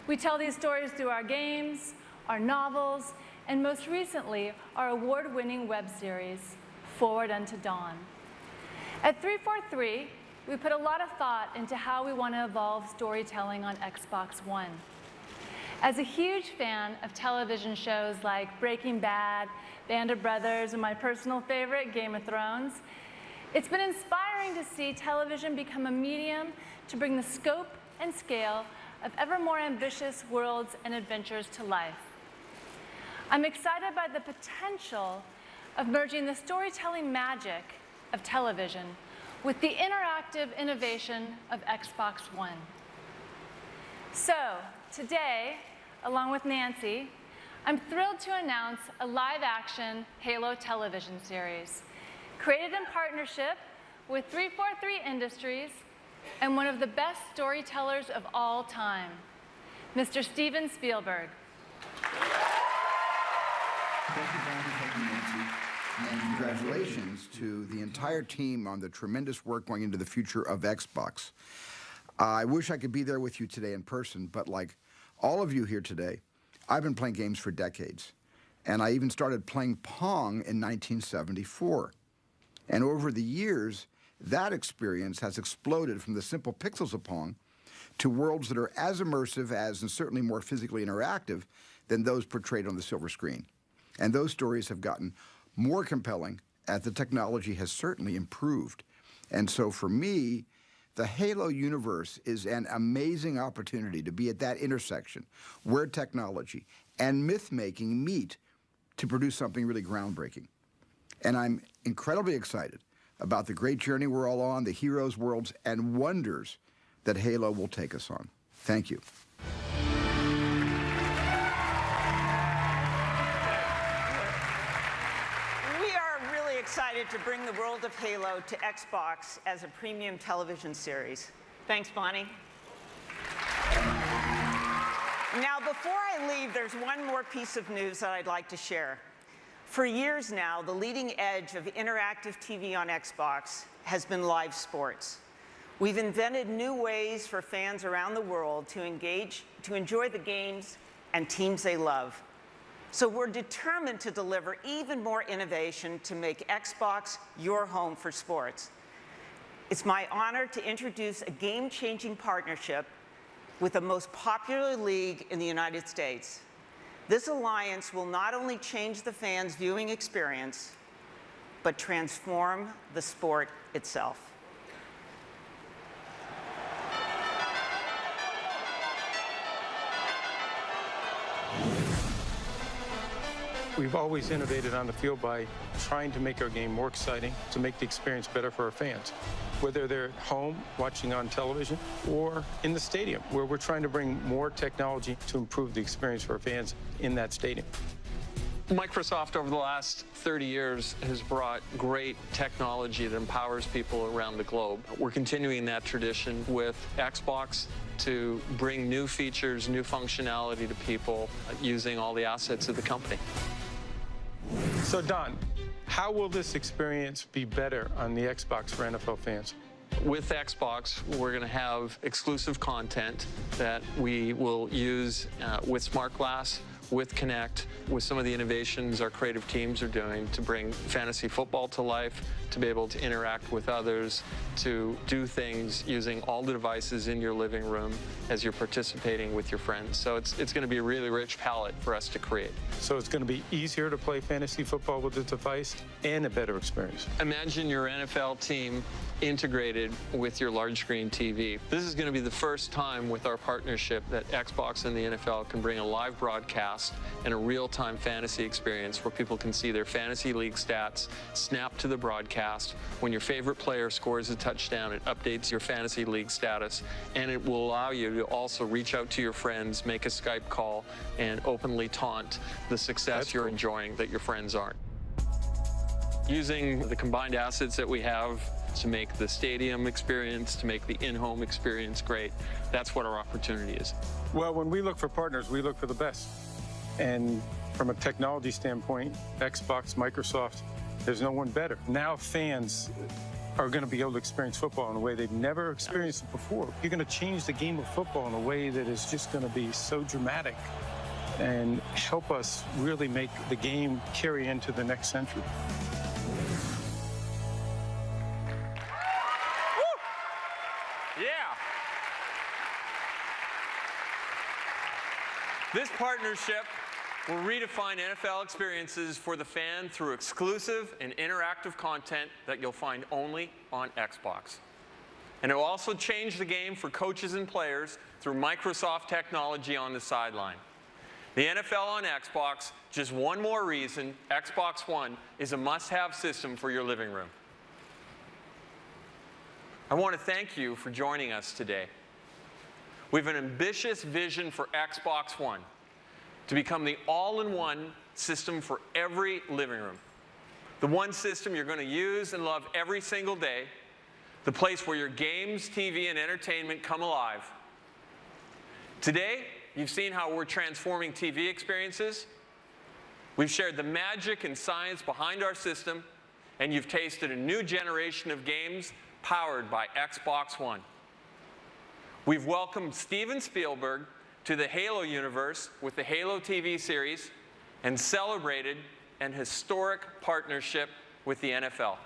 We tell these stories through our games, our novels, and most recently, our award-winning web series, Forward Unto Dawn. At 343, we put a lot of thought into how we want to evolve storytelling on Xbox One. As a huge fan of television shows like Breaking Bad, Band of Brothers, and my personal favorite, Game of Thrones, it's been inspiring to see television become a medium to bring the scope and scale of ever more ambitious worlds and adventures to life. I'm excited by the potential of merging the storytelling magic of television with the interactive innovation of Xbox One. So, today, along with Nancy, I'm thrilled to announce a live-action Halo television series, created in partnership with 343 Industries and one of the best storytellers of all time, Mr. Steven Spielberg. Thank you, Brandy. Thank you, Nancy. And congratulations to the entire team on the tremendous work going into the future of Xbox. I wish I could be there with you today in person, but like all of you here today, I've been playing games for decades. And I even started playing Pong in 1974. And over the years, that experience has exploded from the simple pixels of Pong to worlds that are as immersive as, and certainly more physically interactive, than those portrayed on the silver screen. And those stories have gotten more compelling as the technology has certainly improved. And so for me, the Halo universe is an amazing opportunity to be at that intersection where technology and myth-making meet to produce something really groundbreaking. And I'm incredibly excited about the great journey we're all on, the heroes, worlds, and wonders that Halo will take us on. Thank you. Excited to bring the world of Halo to Xbox as a premium television series. Thanks, Bonnie. Now, before I leave, there's one more piece of news that I'd like to share. For years now, the leading edge of interactive TV on Xbox has been live sports. We've invented new ways for fans around the world to enjoy the games and teams they love. So we're determined to deliver even more innovation to make Xbox your home for sports. It's my honor to introduce a game-changing partnership with the most popular league in the United States. This alliance will not only change the fans' viewing experience, but transform the sport itself. We've always innovated on the field by trying to make our game more exciting, to make the experience better for our fans. Whether they're at home watching on television or in the stadium, where we're trying to bring more technology to improve the experience for our fans in that stadium. Microsoft over the last 30 years has brought great technology that empowers people around the globe. We're continuing that tradition with Xbox to bring new features, new functionality to people using all the assets of the company. So Don, how will this experience be better on the Xbox for NFL fans? With Xbox, we're going to have exclusive content that we will use with Smart Glass, with Kinect, with some of the innovations our creative teams are doing to bring fantasy football to life, to be able to interact with others, to do things using all the devices in your living room as you're participating with your friends. So it's going to be a really rich palette for us to create. So it's going to be easier to play fantasy football with the device and a better experience. Imagine your NFL team integrated with your large screen TV. This is going to be the first time with our partnership that Xbox and the NFL can bring a live broadcast and a real-time fantasy experience where people can see their fantasy league stats snap to the broadcast. When your favorite player scores a touchdown, it updates your fantasy league status, and it will allow you to also reach out to your friends, make a Skype call, and openly taunt the success you're enjoying that your friends aren't. Using the combined assets that we have to make the stadium experience, to make the in-home experience great, that's what our opportunity is. Well, when we look for partners, we look for the best. And from a technology standpoint, Xbox, Microsoft, there's no one better. Now fans are going to be able to experience football in a way they've never experienced it before. You're going to change the game of football in a way that is just going to be so dramatic and help us really make the game carry into the next century. Yeah. This partnership will redefine NFL experiences for the fan through exclusive and interactive content that you'll find only on Xbox. And it will also change the game for coaches and players through Microsoft technology on the sideline. The NFL on Xbox, just one more reason Xbox One is a must-have system for your living room. I want to thank you for joining us today. We have an ambitious vision for Xbox One to become the all-in-one system for every living room. The one system you're going to use and love every single day, the place where your games, TV, and entertainment come alive. Today, you've seen how we're transforming TV experiences. We've shared the magic and science behind our system, and you've tasted a new generation of games powered by Xbox One. We've welcomed Steven Spielberg to the Halo universe with the Halo TV series and celebrated an historic partnership with the NFL.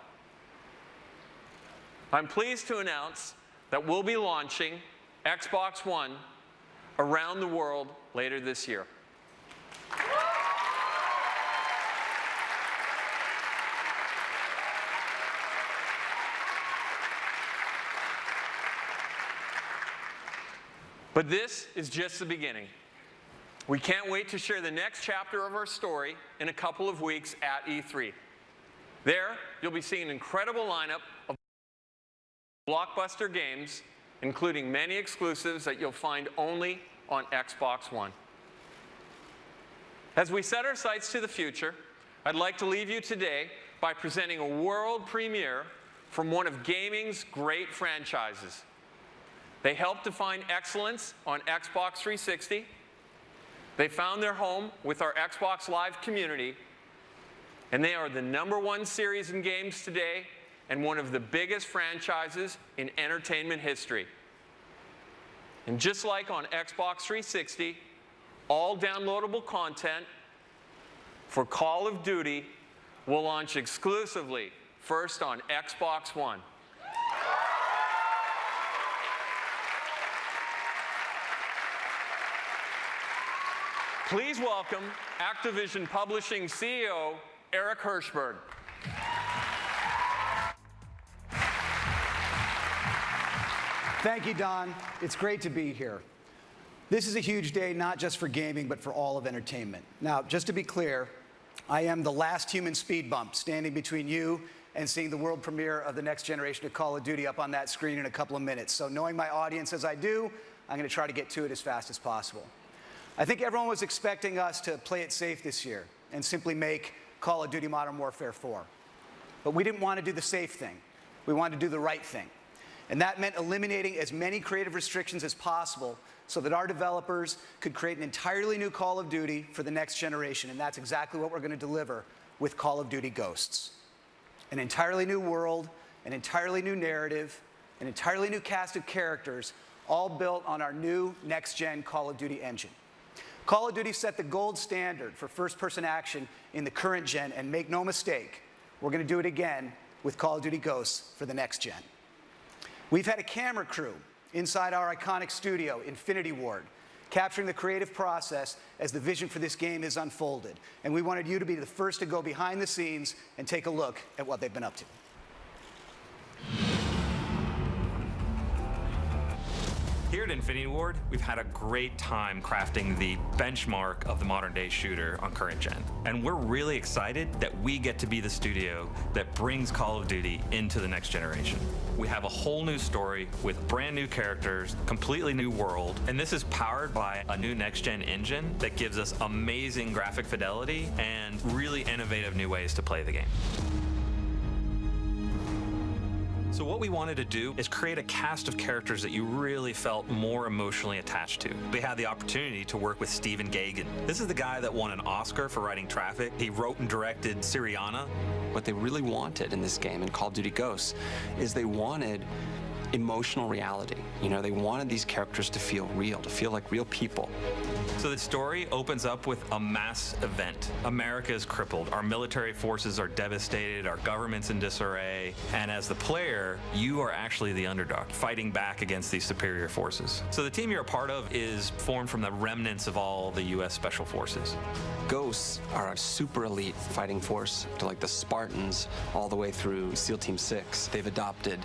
I'm pleased to announce that we'll be launching Xbox One around the world later this year. But this is just the beginning. We can't wait to share the next chapter of our story in a couple of weeks at E3. There, you'll be seeing an incredible lineup of blockbuster games, including many exclusives that you'll find only on Xbox One. As we set our sights to the future, I'd like to leave you today by presenting a world premiere from one of gaming's great franchises. They helped define excellence on Xbox 360. They found their home with our Xbox Live community, and they are the #1 series in games today and one of the biggest franchises in entertainment history. And just like on Xbox 360, all downloadable content for Call of Duty will launch exclusively first on Xbox One. Please welcome Activision Publishing CEO Eric Hirshberg. Thank you, Don. It's great to be here. This is a huge day, not just for gaming, but for all of entertainment. Now, just to be clear, I am the last human speed bump standing between you and seeing the world premiere of the next generation of Call of Duty up on that screen in a couple of minutes. So knowing my audience as I do, I'm going to try to get to it as fast as possible. I think everyone was expecting us to play it safe this year and simply make Call of Duty Modern Warfare 4. But we didn't want to do the safe thing. We wanted to do the right thing. And that meant eliminating as many creative restrictions as possible so that our developers could create an entirely new Call of Duty for the next generation. And that's exactly what we're going to deliver with Call of Duty Ghosts. An entirely new world, an entirely new narrative, an entirely new cast of characters, all built on our new next-gen Call of Duty engine. Call of Duty set the gold standard for first-person action in the current gen, and make no mistake, we're going to do it again with Call of Duty Ghosts for the next gen. We've had a camera crew inside our iconic studio, Infinity Ward, capturing the creative process as the vision for this game is unfolded. And we wanted you to be the first to go behind the scenes and take a look at what they've been up to. Here at Infinity Ward, we've had a great time crafting the benchmark of the modern-day shooter on current gen. And we're really excited that we get to be the studio that brings Call of Duty into the next generation. We have a whole new story with brand new characters, completely new world, and this is powered by a new next-gen engine that gives us amazing graphic fidelity and really innovative new ways to play the game. So what we wanted to do is create a cast of characters that you really felt more emotionally attached to. We had the opportunity to work with Stephen Gaghan. This is the guy that won an Oscar for writing Traffic. He wrote and directed Syriana. What they really wanted in this game, in Call of Duty Ghosts, is they wanted emotional reality. You know, they wanted these characters to feel real, to feel like real people. So the story opens up with a mass event. America is crippled. Our military forces are devastated. Our government's in disarray. And as the player, you are actually the underdog, fighting back against these superior forces. So the team you're a part of is formed from the remnants of all the U.S. Special Forces. Ghosts are a super elite fighting force, to like the Spartans all the way through SEAL Team 6. They've adopted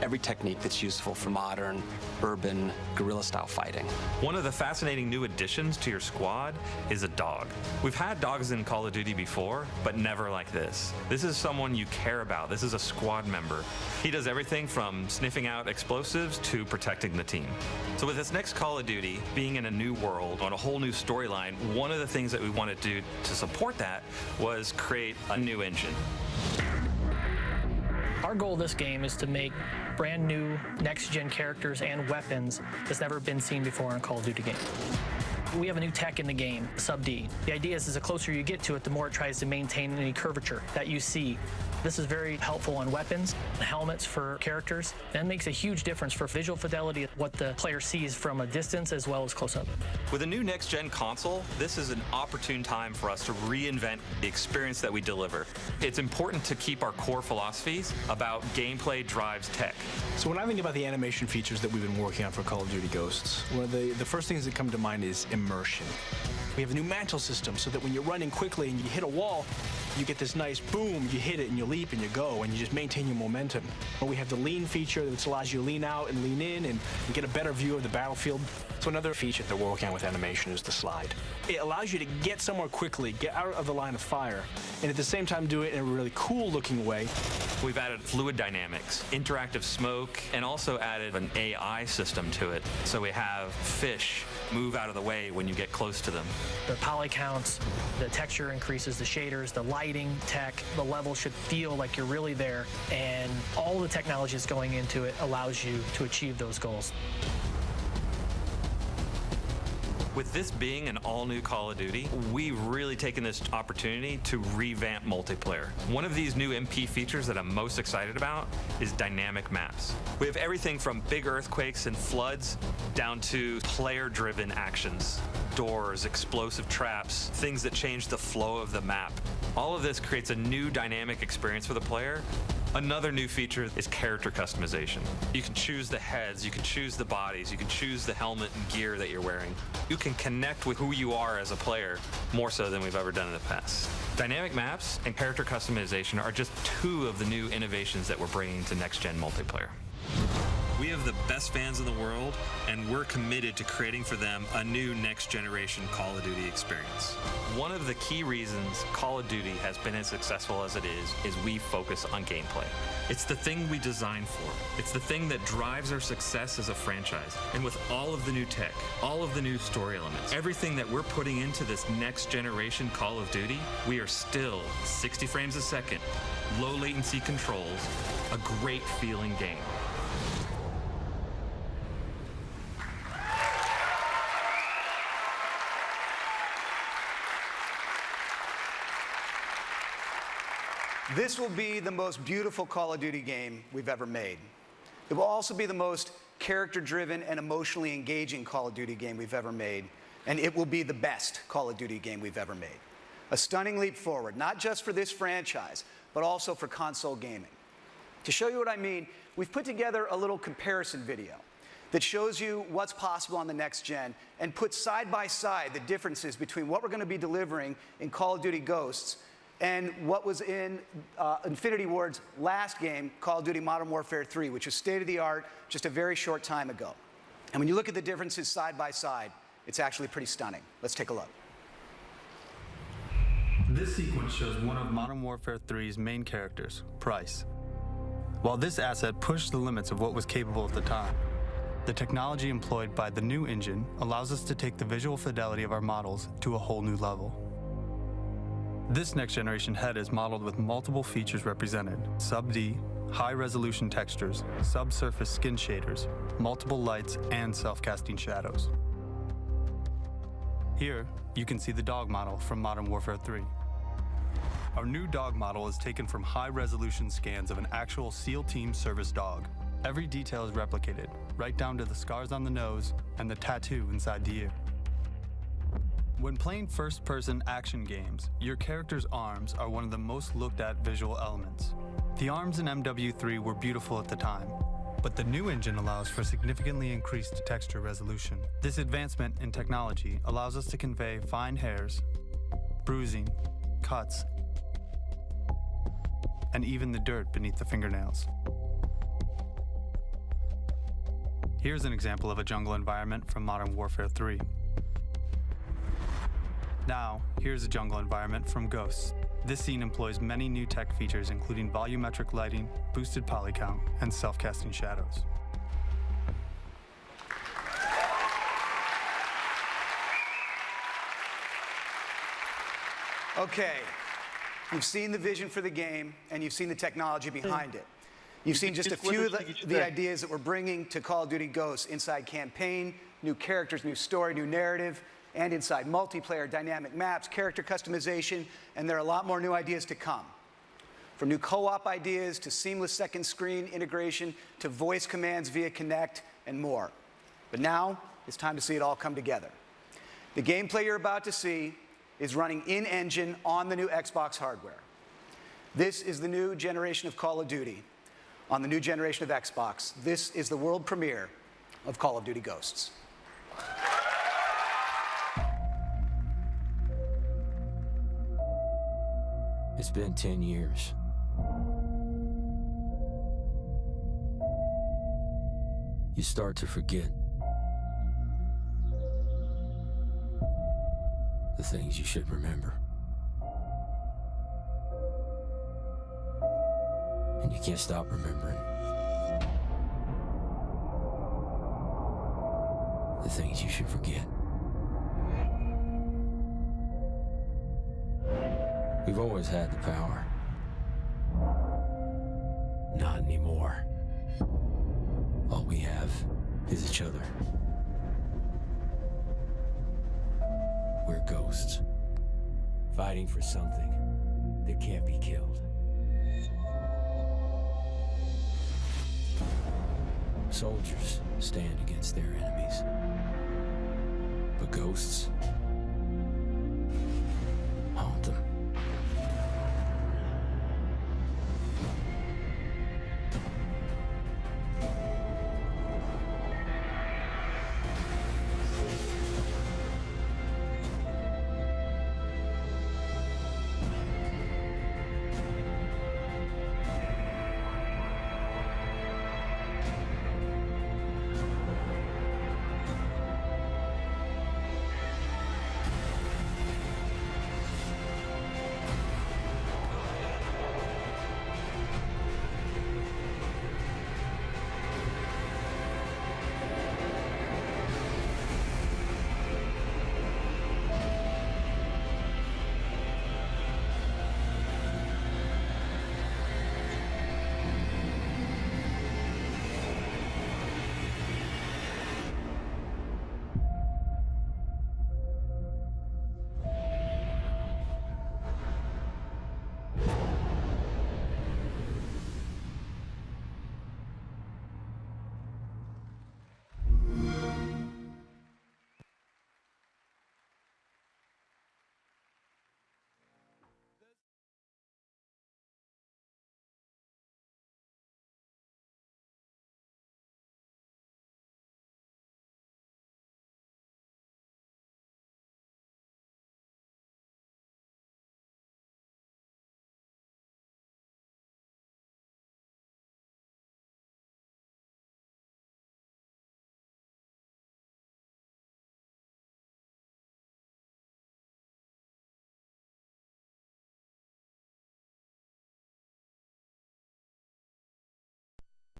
every technique that's useful for modern, urban, guerrilla-style fighting. One of the fascinating new additions to your squad is a dog. We've had dogs in Call of Duty before, but never like this. This is someone you care about. This is a squad member. He does everything from sniffing out explosives to protecting the team. So with this next Call of Duty, being in a new world, on a whole new storyline, one of the things that we wanted to do to support that was create a new engine. Our goal of this game is to make brand new next-gen characters and weapons that's never been seen before in a Call of Duty game. We have a new tech in the game, Sub-D. The idea is the closer you get to it, the more it tries to maintain any curvature that you see. This is very helpful on weapons, helmets for characters, and makes a huge difference for visual fidelity, what the player sees from a distance as well as close-up. With a new next-gen console, this is an opportune time for us to reinvent the experience that we deliver. It's important to keep our core philosophies about gameplay drives tech. So when I think about the animation features that we've been working on for Call of Duty Ghosts, one of the first things that come to mind is immersion. We have a new mantle system so that when you're running quickly and you hit a wall, you get this nice boom, you hit it and you leap and you go and you just maintain your momentum. Or we have the lean feature that allows you to lean out and lean in and get a better view of the battlefield. So another feature that we're working on with animation is the slide. It allows you to get somewhere quickly, get out of the line of fire, and at the same time do it in a really cool looking way. We've added fluid dynamics, interactive smoke, and also added an AI system to it. So we have fish move out of the way when you get close to them. The poly counts, the texture increases, the shaders, the lighting tech, the level should feel like you're really there, and all the technology that's going into it allows you to achieve those goals. With this being an all-new Call of Duty, we've really taken this opportunity to revamp multiplayer. One of these new MP features that I'm most excited about is dynamic maps. We have everything from big earthquakes and floods down to player-driven actions. Doors, explosive traps, things that change the flow of the map. All of this creates a new dynamic experience for the player. Another new feature is character customization. You can choose the heads, you can choose the bodies, you can choose the helmet and gear that you're wearing. You can connect with who you are as a player more so than we've ever done in the past. Dynamic maps and character customization are just two of the new innovations that we're bringing to next-gen multiplayer. We have the best fans in the world, and we're committed to creating for them a new next-generation Call of Duty experience. One of the key reasons Call of Duty has been as successful as it is we focus on gameplay. It's the thing we designed for. It's the thing that drives our success as a franchise. And with all of the new tech, all of the new story elements, everything that we're putting into this next-generation Call of Duty, we are still 60 frames a second, low latency controls, a great feeling game. This will be the most beautiful Call of Duty game we've ever made. It will also be the most character-driven and emotionally engaging Call of Duty game we've ever made, and it will be the best Call of Duty game we've ever made. A stunning leap forward, not just for this franchise, but also for console gaming. To show you what I mean, we've put together a little comparison video that shows you what's possible on the next gen and puts side by side the differences between what we're going to be delivering in Call of Duty Ghosts and what was in Infinity Ward's last game, Call of Duty Modern Warfare 3, which was state-of-the-art just a very short time ago. And when you look at the differences side by side, it's actually pretty stunning. Let's take a look. This sequence shows one of Modern Warfare 3's main characters, Price. While this asset pushed the limits of what was capable at the time, the technology employed by the new engine allows us to take the visual fidelity of our models to a whole new level. This next-generation head is modeled with multiple features represented: Sub-D, high-resolution textures, subsurface skin shaders, multiple lights, and self-casting shadows. Here, you can see the dog model from Modern Warfare 3. Our new dog model is taken from high-resolution scans of an actual SEAL Team service dog. Every detail is replicated, right down to the scars on the nose and the tattoo inside the ear. When playing first-person action games, your character's arms are one of the most looked at visual elements. The arms in MW3 were beautiful at the time, but the new engine allows for significantly increased texture resolution. This advancement in technology allows us to convey fine hairs, bruising, cuts, and even the dirt beneath the fingernails. Here's an example of a jungle environment from Modern Warfare 3. Now, here's a jungle environment from Ghosts. This scene employs many new tech features, including volumetric lighting, boosted poly count, and self-casting shadows. Okay, you've seen the vision for the game, and you've seen the technology behind it. You've seen just a few of the ideas that we're bringing to Call of Duty Ghosts: inside campaign, new characters, new story, new narrative, and inside multiplayer, dynamic maps, character customization, and there are a lot more new ideas to come. From new co-op ideas to seamless second screen integration to voice commands via Kinect and more. But now, it's time to see it all come together. The gameplay you're about to see is running in-engine on the new Xbox hardware. This is the new generation of Call of Duty on the new generation of Xbox. This is the world premiere of Call of Duty Ghosts. It's been 10 years. You start to forget the things you should remember. And you can't stop remembering the things you should forget. We've always had the power. Not anymore. All we have is each other. We're ghosts, fighting for something that can't be killed. Soldiers stand against their enemies, but ghosts haunt them.